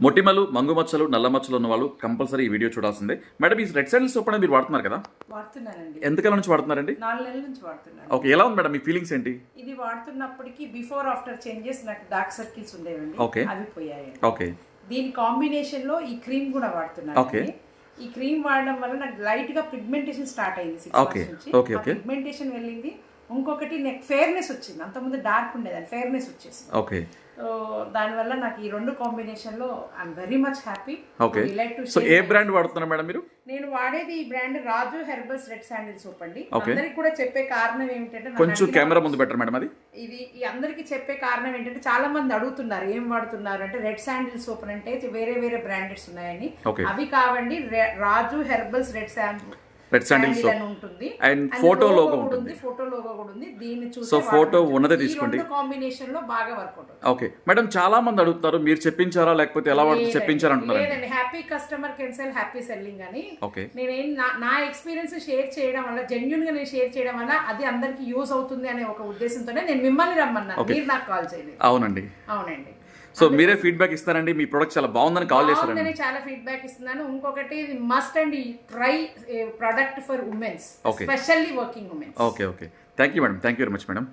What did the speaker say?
మొటిమలు, మంగు మచ్చలు, నల్ల మచ్చలు ఉన్న వాళ్ళు కంపల్సరీ ఈ వీడియో చూడాల్సిందే. మేడం, ఈ రెడ్ శాండిల్ సోప్ అనేది మీరు వాడుతున్నారు కదా? వాడుతున్నానండి. ఎంతకాలం నుంచి వాడుతున్నారండి? 4 నెలల నుంచి వాడుతున్నాను. ఓకే, ఎలా ఉంది మేడం మీ ఫీలింగ్స్ ఏంటి? ఇది వాడుతున్నప్పటికీ బిఫోర్ ఆఫ్టర్ చేంజెస్ నాకు డార్క్ సర్కిల్స్ ఉండేవండి. ఓకే. అవి పోయాయి. ఓకే. దీని కాంబినేషన్ లో ఈ క్రీమ్ కూడా వాడుతున్నాను. ఓకే. ఈ క్రీమ్ వాడడం వల్ల నాకు లైట్ గా పిగ్మెంటేషన్ స్టార్ట్ అయింది 6 మంత్స్ నుంచి. ఓకే. ఓకే. పిగ్మెంటేషన్ వెళ్ళింది. ఇంకొకటి నాకు ఫేర్నెస్ వచ్చింది. అంతకుముందు డార్క్ ఉండేది, ఫేర్నెస్ వచ్చేసింది. ఓకే. సో దానివల్ల నాకు ఈ 2 కాంబినేషన్ లో I'm very much happy. Okay. So A brand వాడుతున్నారు మేడం మీరు? నేను వాడేది ఈ బ్రాండ్ రాజు హెర్బల్స్ రెడ్ శాండిల్ సోప్ అండి. అందరికి కూడా చెప్పే కారణం ఏమిటంటే, కొంచెం కెమెరా ముందు బెటర్ మేడం. అది ఈ అందరికి చెప్పే కారణం ఏంటంటే, చాలా మంది అడుగుతున్నారు ఏం వాడుతున్నారు అంటే, రెడ్ శాండిల్ సోప్ అంటే వేరే వేరే బ్రాండెడ్స్ ఉన్నాయని. అవి కావండి, రాజు హెర్బల్స్ రెడ్ శాండిల్ సోప్ ఉంటుంది. అండ్ ఫోటో లోగో ఉంటుంది. ఫోటో లోగో కూడా ఉంది. దీన్ని చూసి సో ఫోటో ఉన్నదే తీసుకోండి. కాంబినేషన్ లో బాగా వర్కౌట్. ఓకే మేడం, చాలా మంది అడుగుతారు మీరు చెప్పించారా లేకపోతే ఎలా వాడుతూ చెప్పించారా అంటున్నారు. లేదండి, happy customer can sell happy selling అని. ఓకే. నేనేం నా ఎక్స్పీరియన్స్ షేర్ చేయడం వల్ల, జెన్యున్ గా నేను షేర్ చేయడం వల్ల అది అందరికి యూజ్ అవుతుంది అనే ఒక ఉద్దేశంతోనే నేను మిమ్మల్ని రమ్మన్నాను. మీరు నాకు కాల్ చేయలేదు. అవునండి. అవునండి. సో మీరే ఫీడ్బ్యాక్ ఇస్తారండి, మీ ప్రొడక్ట్ చాలా బాగుందని కాల్ చేస్తారండి. చాలా ఫీడ్బ్యాక్ ఇస్తున్నాను. ఇంకొకటి must and try product for women's, especially working women's. Okay. Okay. Thank you madam. Thank you very much madam.